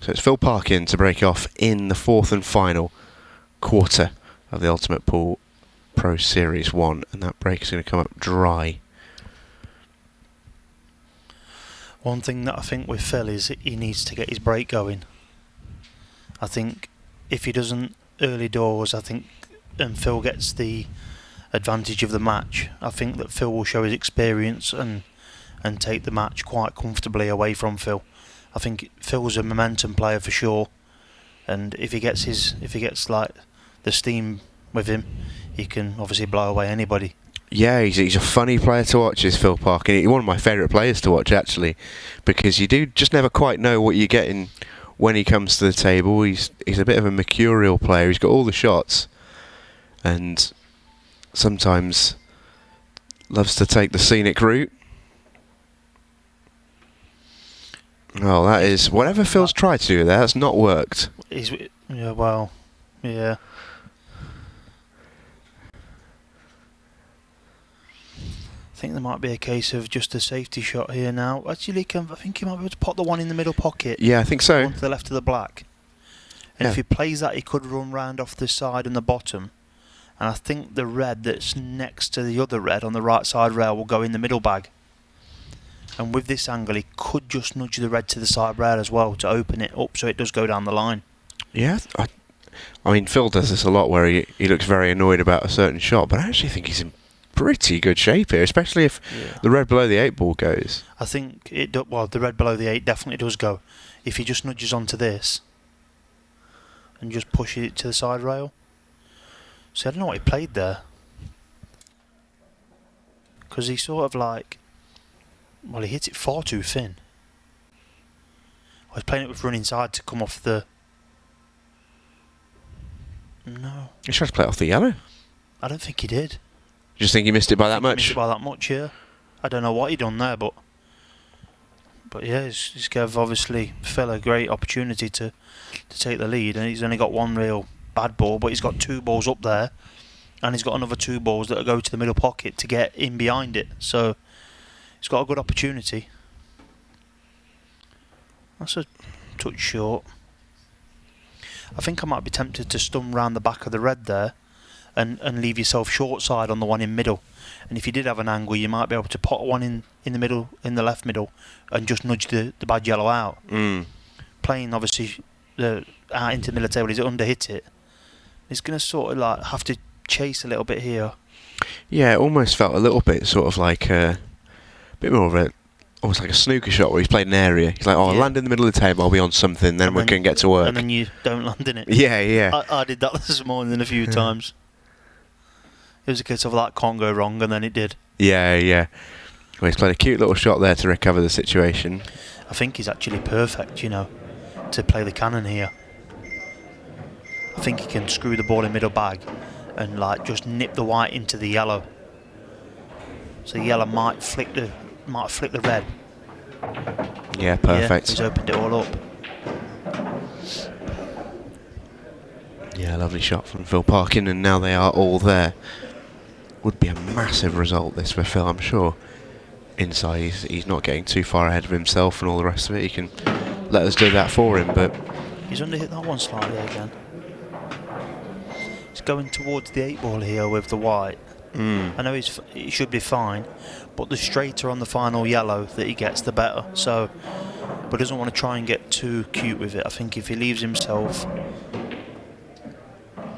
So it's Phil Parkin to break off in the fourth and final quarter of the Ultimate Pool Pro Series 1, and that break is going to come up dry. One thing that I think with Phil is he needs to get his break going. I think if he doesn't early doors, and Phil gets the advantage of the match, I think that Phil will show his experience and take the match quite comfortably away from Phil. I think Phil's a momentum player for sure, and if he gets like the steam with him, he can obviously blow away anybody. Yeah, he's a funny player to watch, is Phil Parkin. He's one of my favourite players to watch, actually, because you do just never quite know what you're getting when he comes to the table. He's a bit of a mercurial player. He's got all the shots, and sometimes loves to take the scenic route. Oh, that is whatever Phil's tried to do there. That's not worked. Yeah. I think there might be a case of just a safety shot here now. Actually, I think he might be able to pot the one in the middle pocket. Yeah, I think so. One to the left of the black. And if he plays that, he could run round off the side and the bottom. And I think the red that's next to the other red on the right side rail will go in the middle bag. And with this angle, he could just nudge the red to the side rail as well to open it up so it does go down the line. Yeah, I mean, Phil does this a lot where he looks very annoyed about a certain shot, but I actually think he's in pretty good shape here, especially if the red below the 8 ball goes. I think the red below the 8 definitely does go. If he just nudges onto this and just pushes it to the side rail. See, I don't know what he played there. Because he sort of like... Well, he hit it far too thin. I was playing it with running side to come off the... No. He tried to play it off the yellow. I don't think he did. You just think he missed it by that much? Missed it by that much, yeah. I don't know what he done there, but yeah, he's gave obviously Phil a great opportunity to take the lead, and he's only got one real bad ball, but he's got 2 balls up there, and he's got another 2 balls that go to the middle pocket to get in behind it. So he's got a good opportunity. That's a touch short. I think I might be tempted to stun round the back of the red there and leave yourself short side on the one in middle. And if you did have an angle, you might be able to pot one in the middle, in the left middle, and just nudge the bad yellow out. Playing obviously out into the middle table, he's under hit it. He's going to sort of like have to chase a little bit here. Yeah, it almost felt a little bit sort of like a bit more of a almost like a snooker shot where he's played an area. He's like, I'll land in the middle of the table, I'll be on something, then we can get to work. And then you don't land in it. Yeah. I did that this morning a few times. It was a case of that can't go wrong, and then it did. Yeah. Well, he's played a cute little shot there to recover the situation. I think he's actually perfect, to play the cannon here. I think he can screw the ball in middle bag and like just nip the white into the yellow. So the yellow might flick the red. Yeah, perfect. Yeah, he's opened it all up. Yeah, lovely shot from Phil Parkin, and now they are all there. Would be a massive result this for Phil, I'm sure. Inside, he's not getting too far ahead of himself and all the rest of it. He can let us do that for him, but he's underhit that one slightly again. He's going towards the 8 ball here with the white. I know he should be fine, but the straighter on the final yellow that he gets, the better. So, but doesn't want to try and get too cute with it. I think if he leaves himself,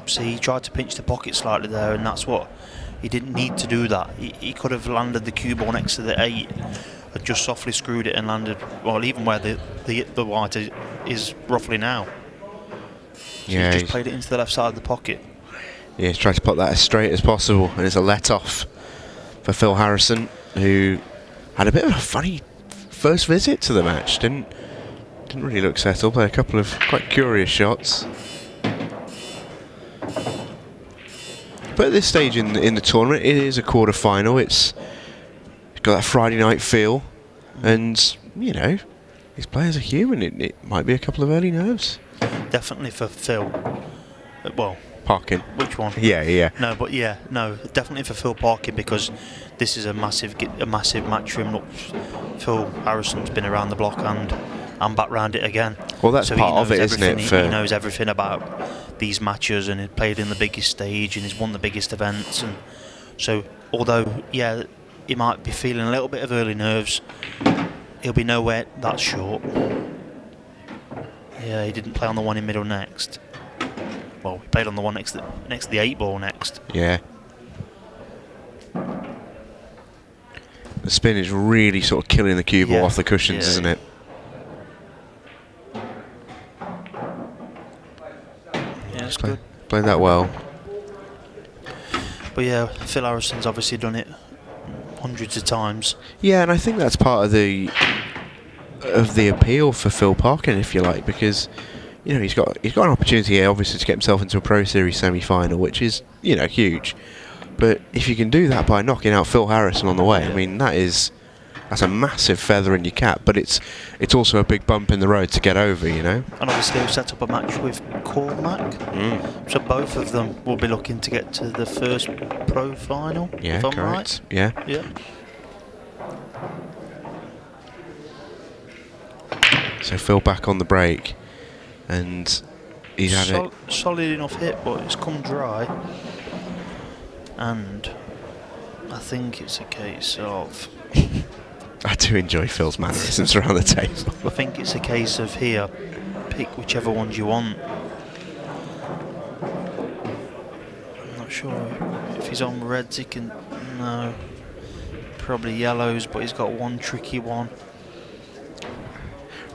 see, he tried to pinch the pocket slightly there, and that's what he didn't need to do. That he could have landed the cue ball next to the 8 and just softly screwed it and landed, well, even where the white is roughly now. So yeah, he just played it into the left side of the pocket. Yeah, he's tried to put that as straight as possible, and it's a let-off for Phil Harrison, who had a bit of a funny first visit to the match. Didn't really look settled, played a couple of quite curious shots. But at this stage in the tournament, it is a quarter-final. It's got that Friday night feel, and, these players are human. It might be a couple of early nerves. Definitely for Phil. Well... Parkin. Which one? Yeah. No, definitely for Phil Parkin, because this is a massive match for him. Look, Phil Harrison's been around the block and and back round it again. Well, that's so part of it, isn't it? He knows everything about these matches, and he played in the biggest stage, and he's won the biggest events. And so, although, yeah, he might be feeling a little bit of early nerves, he'll be nowhere that short. Yeah, he didn't play on the one in middle next. Well, he played on the one next to the 8 ball next. Yeah. The spin is really sort of killing the cue ball off the cushions, isn't it? Yeah, it's good. Played that well. But yeah, Phil Harrison's obviously done it hundreds of times. Yeah, and I think that's part of the appeal for Phil Parkin, if you like, because he's got an opportunity here, obviously, to get himself into a Pro Series semi-final, which is huge. But if you can do that by knocking out Phil Harrison on the way, I mean that's a massive feather in your cap. But it's also a big bump in the road to get over, And obviously he'll set up a match with Cormac, so both of them will be looking to get to the first Pro final. Yeah, if I'm correct. Right. Yeah. So Phil back on the break, and he's had solid enough hit, but it's come dry. And I think it's a case of... I do enjoy Phil's mannerisms around the table. I think it's a case of here, pick whichever ones you want. I'm not sure if he's on reds, he can... No. Probably yellows, but he's got one tricky one.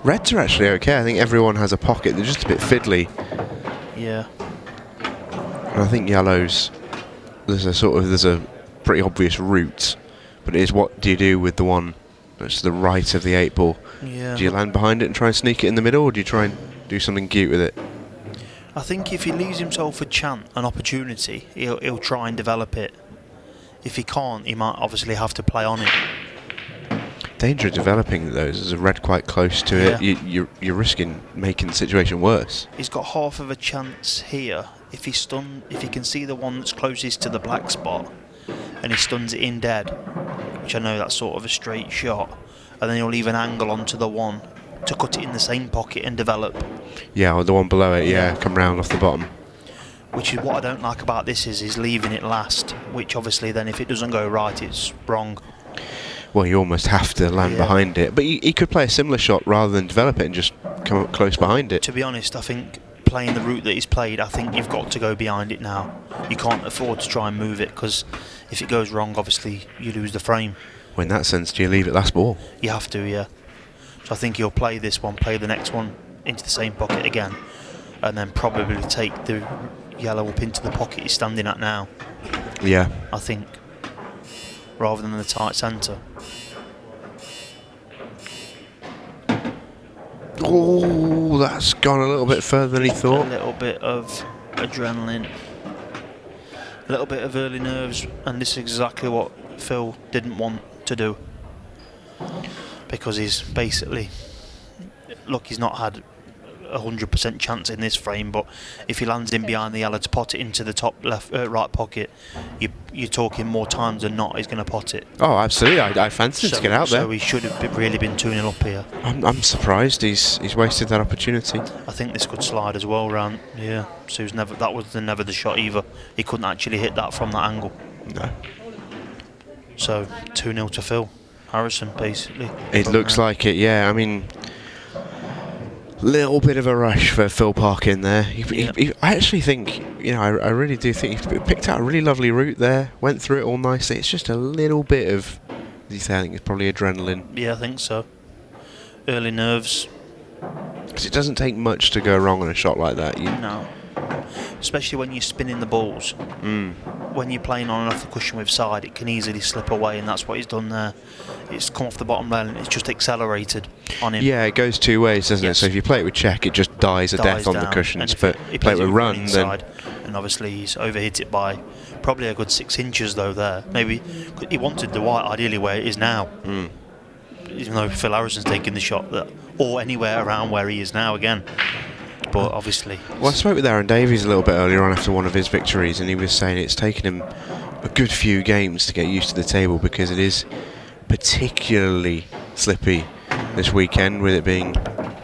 Reds are actually okay. I think everyone has a pocket. They're just a bit fiddly. Yeah. And I think yellows... There's a pretty obvious route, but it is what do you do with the one that's to the right of the 8 ball? Yeah. Do you land behind it and try and sneak it in the middle, or do you try and do something cute with it? I think if he leaves himself an opportunity, he'll try and develop it. If he can't, he might obviously have to play on it. Danger of developing those is a red quite close to it. You're risking making the situation worse. He's got half of a chance here if he can see the one that's closest to the black spot, and he stuns it in dead, which I know that's sort of a straight shot, and then he'll leave an angle onto the one to cut it in the same pocket and develop. Yeah, or the one below it. Come round off the bottom. Which is what I don't like about this is leaving it last, which obviously then if it doesn't go right, it's wrong. Well, you almost have to land behind it. But he could play a similar shot rather than develop it and just come up close behind it. To be honest, I think playing the route that he's played, I think you've got to go behind it now. You can't afford to try and move it, because if it goes wrong, obviously you lose the frame. Well, in that sense, do you leave it last ball? You have to, yeah. So I think he'll play this one, play the next one into the same pocket again, and then probably take the yellow up into the pocket he's standing at now. Yeah. I think, rather than the tight centre. Oh, that's gone a little bit further than he thought. A little bit of adrenaline, a little bit of early nerves, and this is exactly what Phil didn't want to do, because he's basically, look, he's not had 100% chance in this frame, but if he lands in behind the yellow to pot it into the top right pocket, you're talking more times than not he's going to pot it. Oh, absolutely. I fancied him to get out there. So he should have really been 2-0 up here. I'm surprised he's wasted that opportunity. I think this could slide as well round. Yeah, so that was never the shot either. He couldn't actually hit that from that angle. No. So 2-0 to Phil Harrison, basically. It looks like it, yeah. I mean, little bit of a rush for Phil Parkin there. I actually think, I really do think he picked out a really lovely route there, went through it all nicely. It's just a little bit of, as you say, I think it's probably adrenaline. Yeah, I think so. Early nerves. Because it doesn't take much to go wrong on a shot like that. No. Especially when you're spinning the balls. When you're playing on and off the cushion with side, it can easily slip away, and that's what he's done there. It's come off the bottom rail and it's just accelerated on him. Yeah, it goes two ways, doesn't it? So if you play it with check, it just dies a death on the cushions. But he play it with run, inside, and obviously he's overhit it by probably a good 6 inches though there. Maybe he wanted the white ideally where it is now. Even though Phil Harrison's taking the shot, or anywhere around where he is now again. But obviously... Well, I spoke with Aaron Davies a little bit earlier on after one of his victories, and he was saying it's taken him a good few games to get used to the table, because it is particularly slippy this weekend, with it being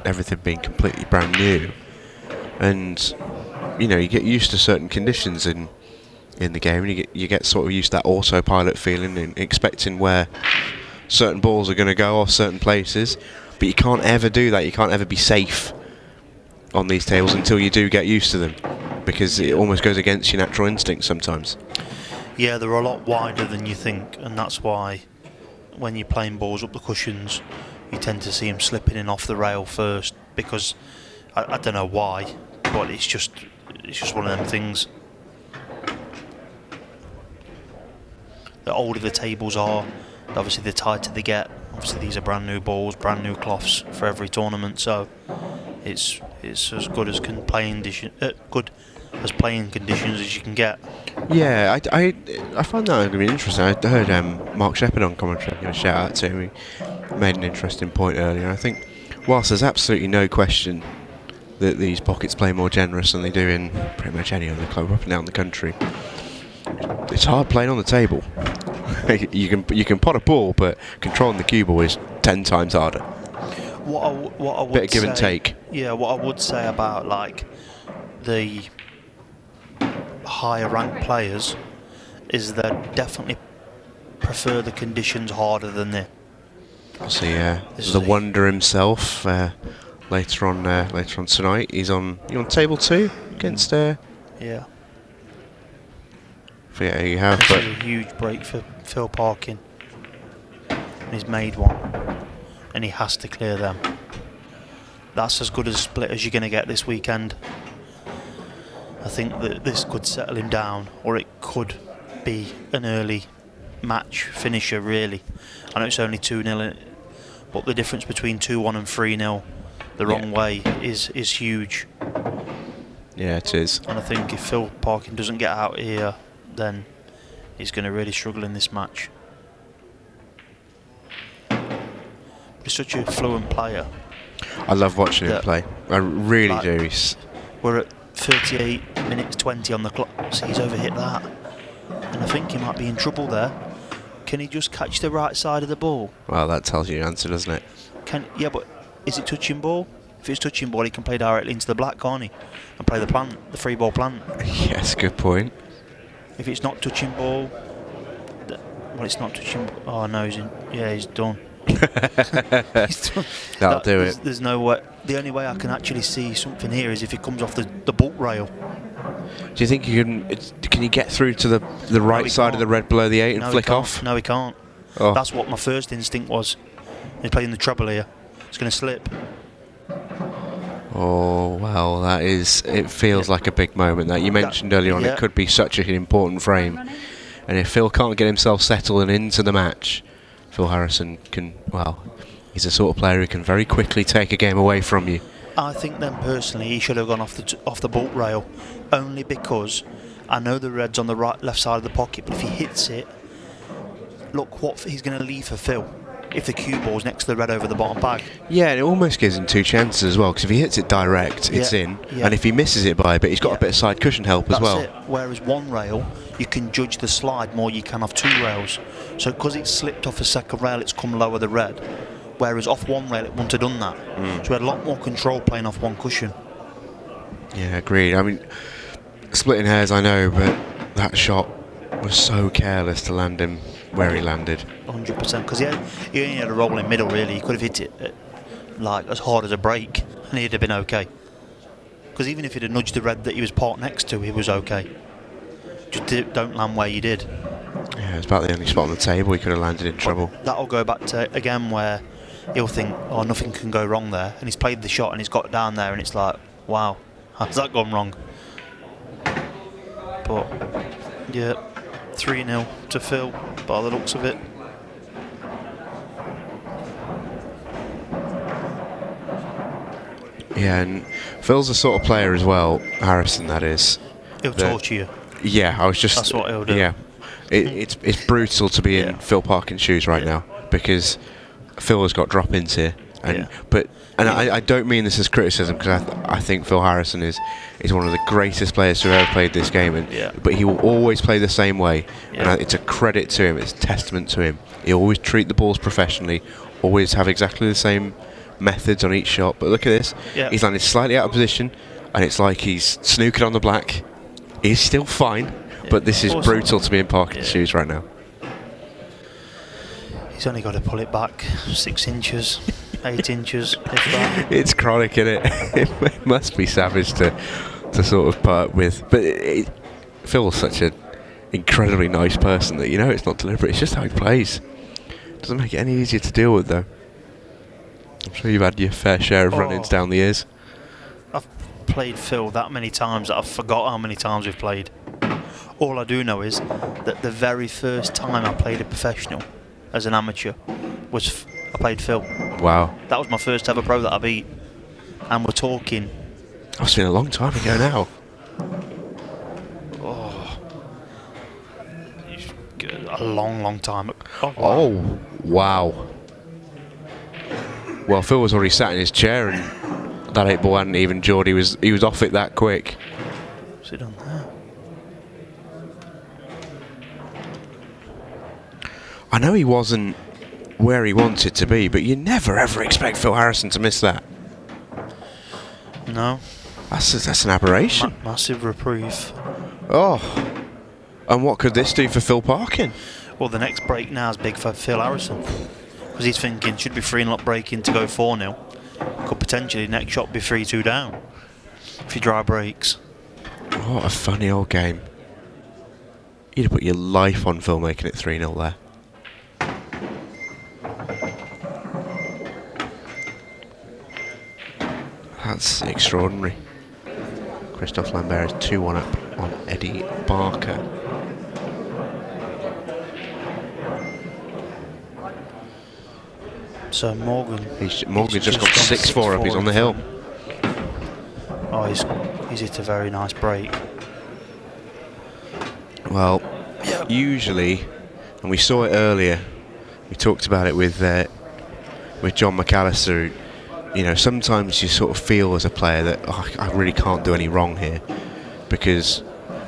everything being completely brand new, and you get used to certain conditions in the game, and you get sort of used to that autopilot feeling and expecting where certain balls are going to go off certain places, but you can't ever do that. You can't ever be safe on these tables until you do get used to them, because it almost goes against your natural instinct sometimes. Yeah, they're a lot wider than you think, and that's why when you're playing balls up the cushions, you tend to see them slipping in off the rail first, because I don't know why, but it's just one of them things. The older the tables are, obviously the tighter they get. Obviously these are brand new balls, brand new cloths for every tournament, so it's as good as playing conditions as you can get. Yeah, I find that going to be interesting. I heard Mark Shepherd on commentary. I'm going to shout out to him. He made an interesting point earlier. I think whilst there's absolutely no question that these pockets play more generous than they do in pretty much any other club up and down the country, it's hard playing on the table. you can pot a ball, but controlling the cue ball is 10 times harder. What I would bit of give and take. Yeah, what I would say about like the higher ranked players is they definitely prefer the conditions harder than this. See, the Wonder himself later on tonight. He's on table 2 against yeah. Forget who you have, This but is a huge break for Phil Parkin, and he's made one, and he has to clear them. That's as good a split as you're going to get this weekend. I think that this could settle him down, or it could be an early match finisher, really. I know it's only 2-0, but the difference between 2-1 and 3-0 the wrong way is huge. Yeah, it is. And I think if Phil Parkin doesn't get out here, then he's going to really struggle in this match. He's such a fluent player. I love watching him play. I really do. We're at 38 minutes 20 on the clock. So he's overhit that, and I think he might be in trouble there. Can he just catch the right side of the ball? Well, that tells you the answer, doesn't it? Yeah, but is it touching ball? If it's touching ball, he can play directly into the black, can't he? And play the free ball plant. Yes, good point. If it's not touching ball, well, it's not touching. Oh no, he's done. He's done. That'll do it. There's no way. The only way I can actually see something here is if he comes off the bolt rail. Do you think you can you get through to the right side of the red below the 8 and flick off? No, he can't. Oh. That's what my first instinct was. He's playing the treble here. It's going to slip. Oh, well, it feels like a big moment. That you mentioned earlier on, it could be such an important frame. And if Phil can't get himself settled and into the match, Phil Harrison he's the sort of player who can very quickly take a game away from you. I think then personally he should have gone off the bolt rail, only because I know the red's on the left side of the pocket, but if he hits it, look what he's going to leave for Phil if the cue ball's next to the red over the bottom bag. Yeah, and it almost gives him 2 chances as well, because if he hits it direct, it's in, and if he misses it by a bit, he's got a bit of side cushion help as well. That's it. Whereas one rail, you can judge the slide more you can off 2 rails. So because it's slipped off a second rail, it's come lower the red. Whereas off one rail, it wouldn't have done that. So we had a lot more control playing off one cushion. Yeah, agreed. I mean, splitting hairs, I know, but that shot was so careless to land him where he landed. 100%, because he only had a rolling middle, really. He could have hit it like as hard as a break, and he'd have been okay. Because even if he'd have nudged the red that he was parked next to, he was okay. Just don't land where you did. Yeah, it was about the only spot on the table he could have landed in trouble. That'll go back to, again, where he'll think, oh, nothing can go wrong there, and he's played the shot and he's got down there and it's like, wow, how's that gone wrong? But yeah, 3-0 to Phil by the looks of it. Yeah, and Phil's the sort of player as well, Harrison that is. He'll torture you. Yeah, I was just... That's what he'll do. Yeah, it's brutal to be in Phil Parkin's shoes right now, because Phil has got drop-ins here. I don't mean this as criticism, because I think Phil Harrison is one of the greatest players to have ever played this game, but he will always play the same way, and it's a credit to him, it's a testament to him. He always treat the balls professionally, always have exactly the same methods on each shot. But look at this. Yeah. He's landed slightly out of position, and it's like he's snookered on the black. He's still fine, but this is brutal to be in Parkin's shoes right now. He's only got to pull it back 6 inches, 8 inches, if that. It's chronic, isn't it? It must be savage to sort of part with. But Phil's such an incredibly nice person that it's not deliberate. It's just how he plays. Doesn't make it any easier to deal with, though. I'm sure you've had your fair share of run-ins down the years. I've played Phil that many times that I've forgot how many times we've played. All I do know is that the very first time I played a professional as an amateur was I played Phil. Wow. That was my first ever pro that I beat. And we're talking... That's been a long time ago now. A long time. Oh, wow. Well, Phil was already sat in his chair and that 8 ball hadn't even jawed. He was off it that quick. What's it done there? I know he wasn't where he wanted to be, but you never ever expect Phil Harrison to miss that. No. That's an aberration. Massive reprieve. Oh. And what could this do for Phil Parkin? Well, the next break now is big for Phil Harrison. Because he's thinking, should be 3-0 breaking to go 4-0. Could potentially next shot be 3-2 down. If he dry breaks. What a funny old game. You'd have put your life on Phil making it 3-0 there. That's extraordinary. Christophe Lambert is 2-1 up on Eddie Barker. So Morgan's just got 6-4 up. He's on the hill. Oh, he's hit a very nice break. Well, usually, and we saw it earlier. We talked about it with John McAllister. Sometimes you sort of feel as a player that I really can't do any wrong here, because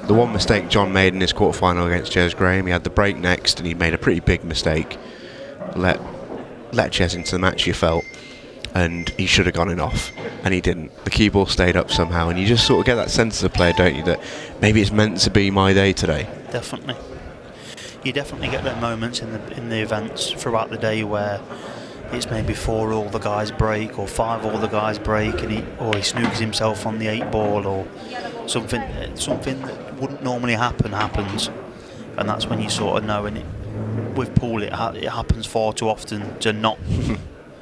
the one mistake John made in his quarterfinal against Jez Graham, he had the break next and he made a pretty big mistake. Let Jez into the match, you felt, and he should have gone in off, and he didn't. The cue ball stayed up somehow, and you just sort of get that sense as a player, don't you, that maybe it's meant to be my day today. Definitely. You definitely get them moments in the events throughout the day where it's maybe 4 all the guys break, or 5 all the guys break, and he snookers himself on the 8 ball, or something that wouldn't normally happens, and that's when you sort of know. And with pool, it happens far too often to not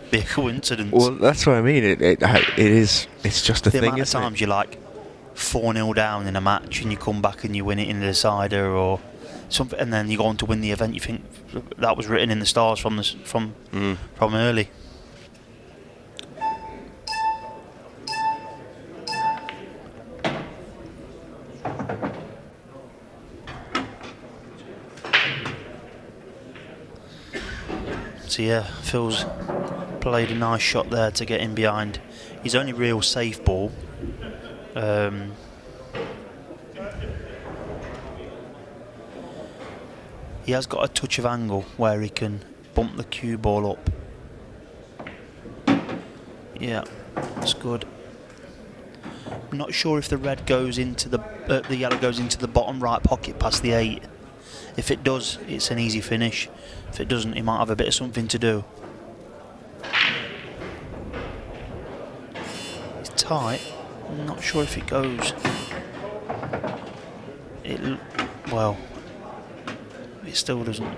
be a coincidence. Well, that's what I mean. It's just a thing. The amount of times you're like 4-0 down in a match and you come back and you win it in the decider or something, and then you go on to win the event. You think that was written in the stars from early. So yeah, Phil's played a nice shot there to get in behind. His only real safe ball. He has got a touch of angle where he can bump the cue ball up. Yeah, that's good. I'm not sure if the red goes into the yellow goes into the bottom right pocket past the 8. If it does, it's an easy finish. If it doesn't, he might have a bit of something to do. It's tight. I'm not sure if it goes. It still doesn't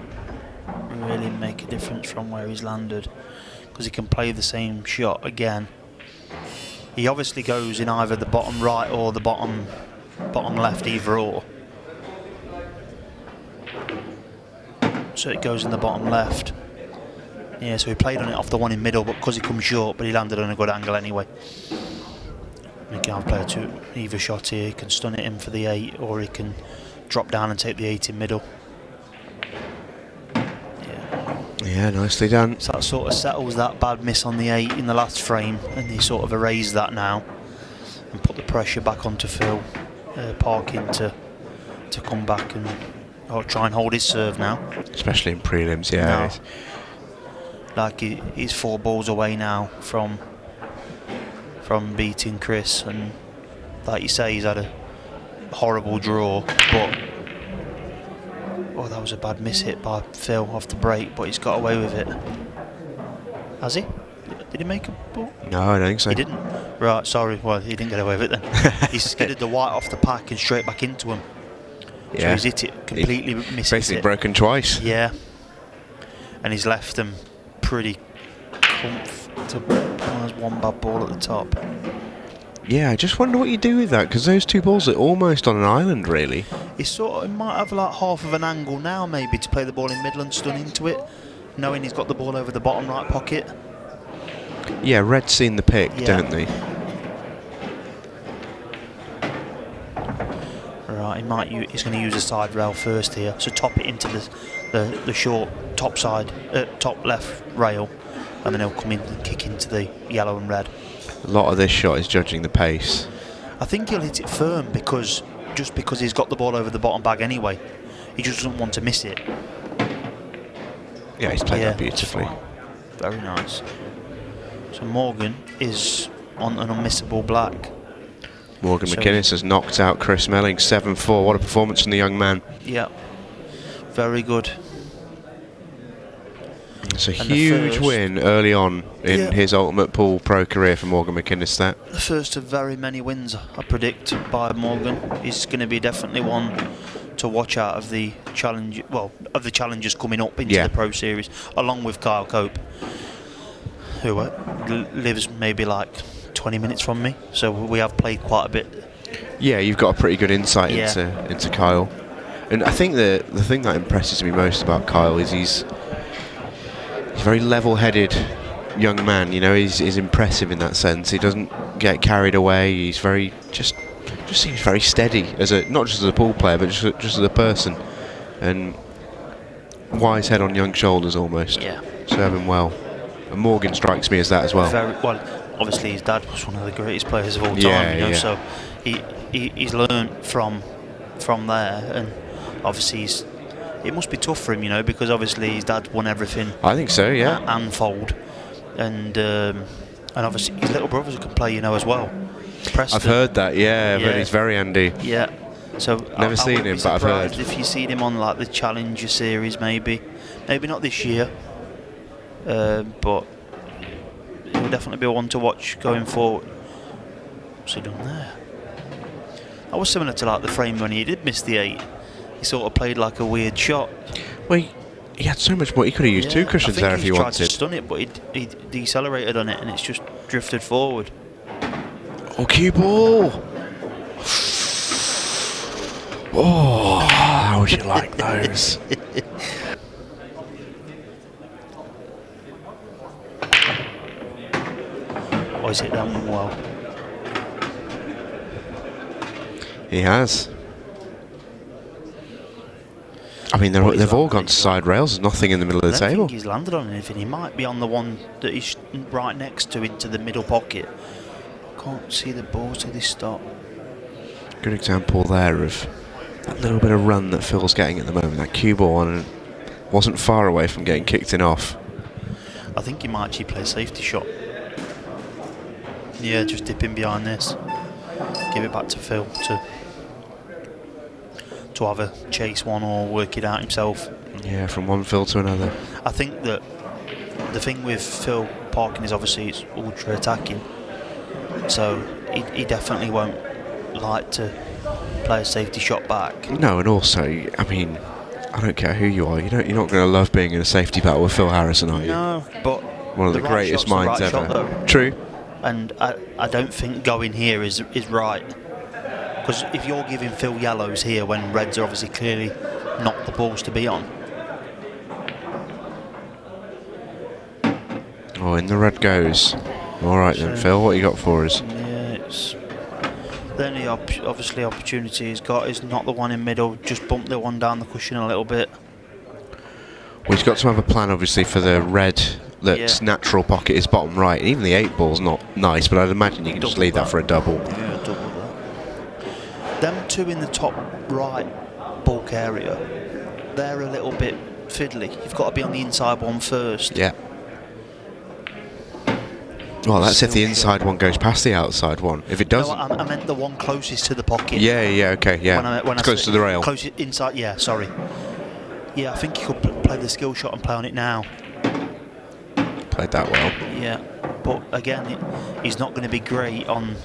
really make a difference from where he's landed, because he can play the same shot again. He obviously goes in either the bottom right or the bottom left, either or. So it goes in the bottom left. Yeah, so he played on it off the one in middle, but because he comes short, but he landed on a good angle anyway. He can have player two either shot here. He can stun it in for the 8, or he can drop down and take the 8 in middle. Yeah, nicely done. So that sort of settles that bad miss on the 8 in the last frame, and he sort of erased that now and put the pressure back onto Phil Parkin to come back and try and hold his serve now. Especially in prelims, yeah. Like he's 4 balls away now from beating Chris, and like you say, he's had a horrible draw, but that was a bad miss hit by Phil off the break, but he's got away with it. Has he? Did he make a ball? No, I don't think so. He didn't? Right, sorry. Well, he didn't get away with it then. He skidded the white off the pack and straight back into him. Yeah. So he's hit it completely, missed Basically it. broken twice. Yeah. And he's left them pretty comfortable. There's one bad ball at the top. Yeah, I just wonder what you do with that, because those 2 balls are almost on an island, really. He might have like half of an angle now, maybe, to play the ball in middle and stun into it, knowing he's got the ball over the bottom right pocket. Yeah, Red's seen the pick, don't they? Right, he's going to use a side rail first here, so top it into the short top side, top left rail, and then he'll come in and kick into the yellow and red. A lot of this shot is judging the pace. I think he'll hit it firm because he's got the ball over the bottom bag anyway. He just doesn't want to miss it. Yeah, he's played that beautifully. Very nice. So Morgan is on an unmissable black. Morgan McInnes has knocked out Chris Melling 7-4. What a performance from the young man. Yeah, very good. It's a huge win early on in his Ultimate Pool Pro career for Morgan McInnes. That the first of very many wins, I predict, by Morgan. He's going to be definitely one to watch out of the challenge. Well, of the challengers coming up into the Pro Series, along with Kyle Cope, who lives maybe like 20 minutes from me. So we have played quite a bit. Yeah, you've got a pretty good insight into Kyle. And I think the thing that impresses me most about Kyle is he's a very level-headed young man. You know, he's impressive in that sense. He doesn't get carried away. He's very just seems very steady as not just as a pool player, but just as a person. And wise head on young shoulders almost. Yeah. Serving well. And Morgan strikes me as that as well. Very well. Obviously, his dad was one of the greatest players of all time. So he's learned from there, and obviously it must be tough for him, because obviously his dad won everything. I think so, yeah. And fold, and obviously his little brothers can play, as well. Preston. I've heard that, but he's very handy. Yeah. So never seen him, but I've heard. If you see him on like the Challenger Series, maybe not this year, but he'll definitely be one to watch going forward. What's he done there? That was similar to like the frame when he did miss the 8. He sort of played like a weird shot. Well, he had so much more. He could have used 2 cushions there if he wanted. I think he tried to stun it, but he decelerated on it and it's just drifted forward. Oh, cue ball! Oh, how would you like those? Oh, he's hit that one well. He has. I mean, they've all gone to side rails. There's nothing in the middle of the table. I don't think he's landed on anything. He might be on the one that he's right next to into the middle pocket. I can't see the balls till they stop. Good example there of that little bit of run that Phil's getting at the moment. That cue ball on wasn't far away from getting kicked in off. I think he might actually play a safety shot. Yeah, just dip in behind this. Give it back to Phil to either chase one or work it out himself. Yeah, from one Phil to another. I think that the thing with Phil Parkin is obviously it's ultra attacking, so he definitely won't like to play a safety shot back. No, and also, I mean, I don't care who you are, you're not going to love being in a safety battle with Phil Harrison, are you? No, but one of the greatest minds ever. Shot, true. And I don't think going here is right. Because if you're giving Phil yellows here when reds are obviously clearly not the balls to be on. Oh, in the red goes. Alright then, Phil, what you got for us? Yeah, it's the only obviously opportunity he's got is not the one in middle, just bump the one down the cushion a little bit. Well, he's got to have a plan obviously for the red that's natural pocket is bottom right. Even the 8 ball's not nice, but I'd imagine you can just leave that for a double. Yeah, double that. Them 2 in the top right bulk area, they're a little bit fiddly. You've got to be on the inside one first. Yeah. Well, that's if the Still inside shot. one goes past the outside one. If it No, doesn't... I meant the one closest to the pocket. Yeah, okay, yeah. When It's close to the rail. Closest inside, yeah, sorry. Yeah, I think he could play the skill shot and play on it now. Played that well. Yeah, but again, he's not going to be great on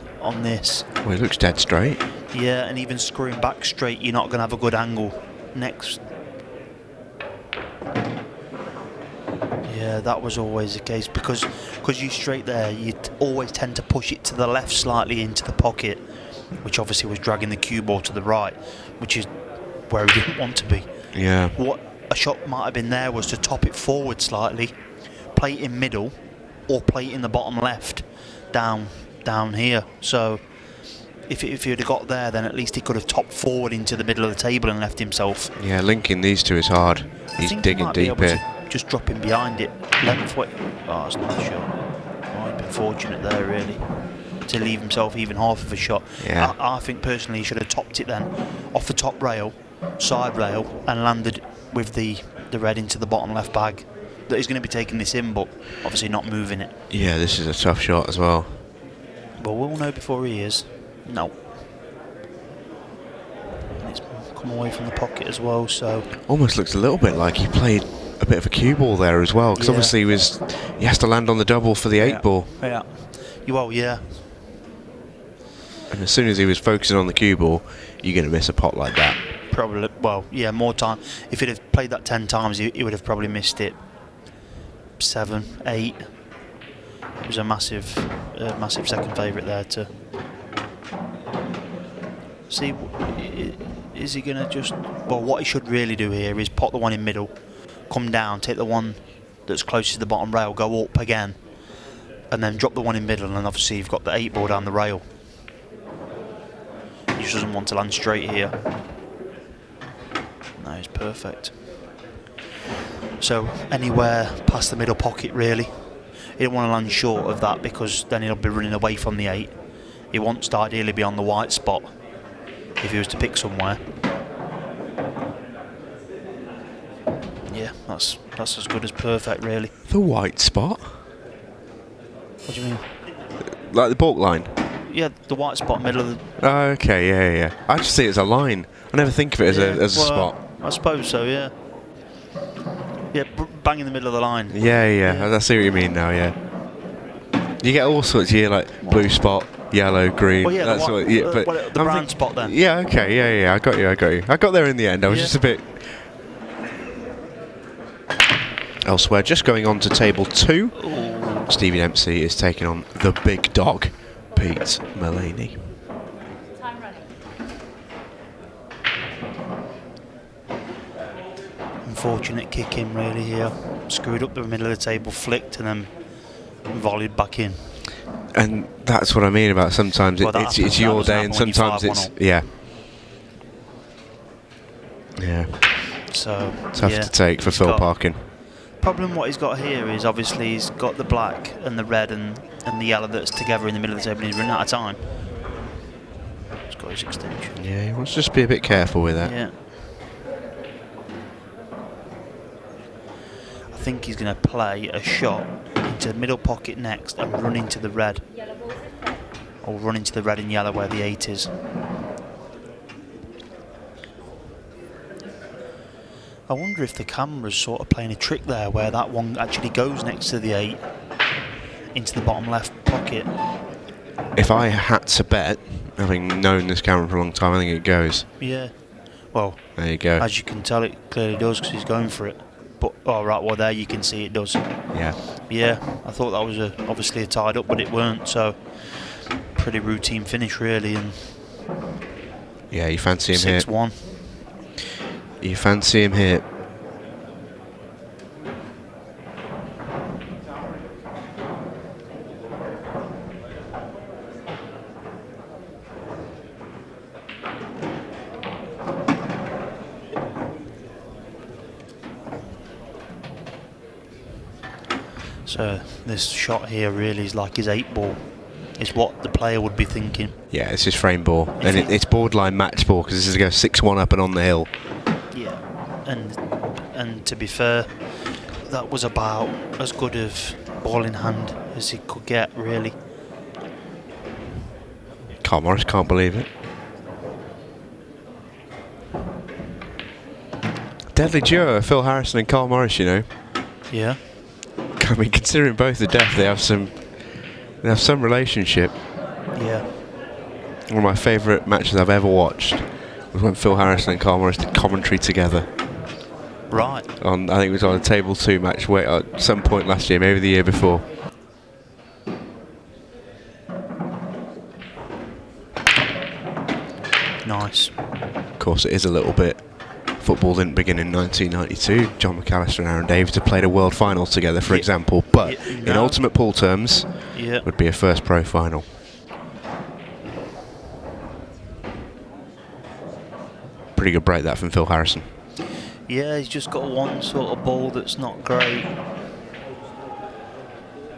this. Well, he looks dead straight. Yeah, and even screwing back straight, you're not going to have a good angle. Next. Yeah, that was always the case because you straight there, you always tend to push it to the left slightly into the pocket, which obviously was dragging the cue ball to the right, which is where he didn't want to be. Yeah. What a shot might have been there was to top it forward slightly, play it in middle, or play it in the bottom left, down here. So if he'd have got there, then at least he could have topped forward into the middle of the table and left himself. Yeah, linking these two is hard. He's digging deep here. Just dropping behind it, lengthway. Oh, it's not a shot. Oh, he's been fortunate there, really, to leave himself even half of a shot. Yeah. I think personally he should have topped it then, off the top rail, side rail, and landed with the red into the bottom left bag. That he's going to be taking this in, but obviously not moving it. Yeah, this is a tough shot as well. But we'll know before he is. No. And it's come away from the pocket as well, so... Almost looks a little bit like he played a bit of a cue ball there as well, because obviously he has to land on the double for the 8 ball. Yeah. Well, yeah. And as soon as he was focusing on the cue ball, you're going to miss a pot like that. Probably, well, yeah, more time. If he'd have played that 10 times, he would have probably missed it 7, 8. It was a massive second favourite there to see. Is he going to just... Well, what he should really do here is pot the one in middle, come down, take the one that's closest to the bottom rail, go up again, and then drop the one in middle, and obviously you've got the 8 ball down the rail. He just doesn't want to land straight here. No, it's perfect. So anywhere past the middle pocket, really. He don't want to land short of that because then he'll be running away from the 8. He wants to ideally be on the white spot if he was to pick somewhere. Yeah, that's as good as perfect, really. The white spot? What do you mean? Like the balk line? Yeah, the white spot, middle of the... Oh, okay, yeah. I just see it as a line. I never think of it as a spot. I suppose so, yeah. Yeah, bang in the middle of the line. Yeah. I see what you mean now, yeah. You get all sorts here, like blue spot, yellow, green. Well, yeah, that's but the brown spot then. Yeah, okay, yeah. I got you. I got there in the end. I was just a bit... Elsewhere, just going on to table 2. Ooh. Stevie Dempsey is taking on the big dog, Pete Mullaney. Time running. Unfortunate kick in really here. Screwed up the middle of the table, flicked and then volleyed back in. And that's what I mean about sometimes it's your day and sometimes it's... Yeah. So tough to take for Phil Parkin. Problem what he's got here is obviously he's got the black and the red and the yellow that's together in the middle of the table and he's running out of time. He's got his extension. Yeah, he wants to just be a bit careful with that. Yeah. I think he's going to play a shot into the middle pocket next and run into the red. Or run into the red and yellow where the 8 is. I wonder if the camera's sort of playing a trick there where that one actually goes next to the 8 into the bottom left pocket. If I had to bet, having known this camera for a long time, I think it goes. Yeah. Well, there you go. As you can tell, it clearly does because he's going for it. But, well, there you can see it does. Yeah. Yeah, I thought that was obviously a tied up, but it weren't, so pretty routine finish, really. And yeah, you fancy him here. 6-1. You fancy him here. So this shot here really is like his 8 ball. Is what the player would be thinking. Yeah, it's his frame ball, and it's borderline match ball because this is going to go 6-1 up and on the hill. Yeah, and to be fair, that was about as good of ball in hand as he could get, really. Carl Morris can't believe it. Deadly duo, Phil Harrison and Carl Morris, you know. Yeah. I mean, considering both are deaf, they have some relationship. Yeah. One of my favourite matches I've ever watched was when Phil Harrison and Carl Morris did commentary together. Right. I think it was on a Table 2 match at some point last year, maybe the year before. Nice. Of course, it is a little bit. Football didn't begin in 1992. John McAllister and Aaron Davies have played a world final together, for example, but in ultimate pool terms, would be a first pro final. Pretty good break that from Phil Harrison. Yeah, he's just got one sort of ball that's not great.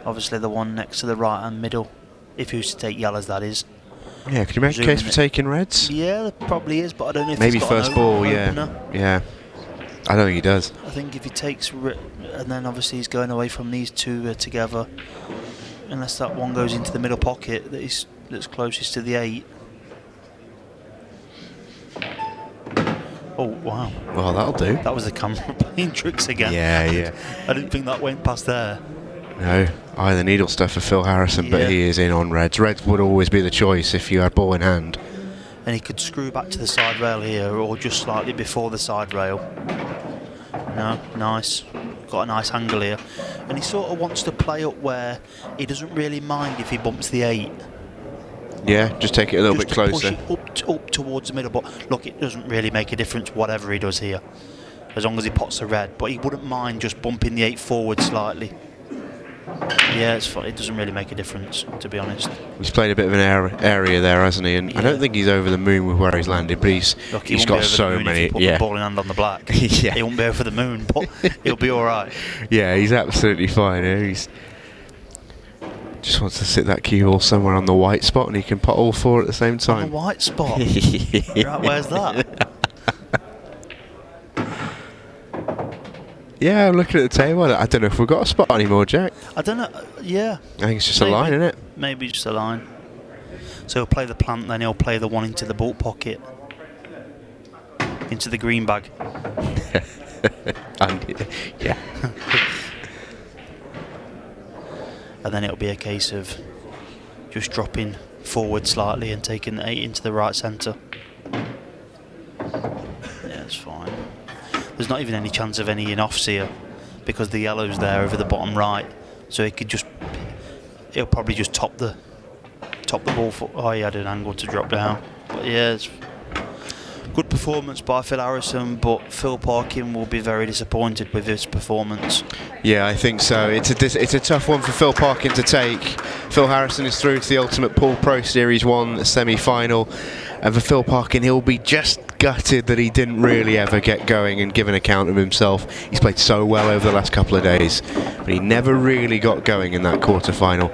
Obviously the one next to the right hand middle, if he was to take yellows, that is. Yeah, could you make a case for taking reds? Yeah, there probably is, but I don't know if maybe he's got first ball, opener. Yeah. I don't think he does. I think if he takes, and then obviously he's going away from these two together, unless that one goes into the middle pocket that's closest to the 8. Oh, wow. Well, that'll do. That was the camera playing tricks again. Yeah. I didn't think that went past there. No, the needle stuff for Phil Harrison, but he is in on reds. Reds would always be the choice if you had ball in hand. And he could screw back to the side rail here, or just slightly before the side rail. No, nice. Got a nice angle here. And he sort of wants to play up where he doesn't really mind if he bumps the 8. Yeah, just take it a little bit closer. Push it up towards the middle, but look, it doesn't really make a difference whatever he does here, as long as he pots the red. But he wouldn't mind just bumping the 8 forward slightly. Yeah, it's fine. It doesn't really make a difference, to be honest. He's played a bit of an area there, hasn't he? And I don't think he's over the moon with where he's landed, but he's got so many. If he put the ball in hand on the black. Yeah. He won't be over the moon, but he'll be all right. Yeah, he's absolutely fine. He's just wants to sit that cue ball somewhere on the white spot, and he can pot all 4 at the same time. On the white spot. Right, where's that? Yeah, I'm looking at the table. I don't know if we've got a spot anymore, Jack. I don't know. Yeah. I think it's just a line, isn't it? Maybe just a line. So he'll play the plant, then he'll play the one into the ball pocket, into the green bag. Yeah. And then it'll be a case of just dropping forward slightly and taking the 8 into the right centre. Yeah, it's fine. There's not even any chance of any in-offs here because the yellow's there over the bottom right, so he'll probably just top the ball for. Oh, he had an angle to drop down, but yeah, it's good performance by Phil Harrison, but Phil Parkin will be very disappointed with his performance. Yeah, I think so. It's a tough one for Phil Parkin to take. Phil Harrison is through to the Ultimate Pool Pro Series 1 semi-final, and for Phil Parkin, he'll be just gutted that he didn't really ever get going and give an account of himself. He's played so well over the last couple of days, but he never really got going in that quarter-final.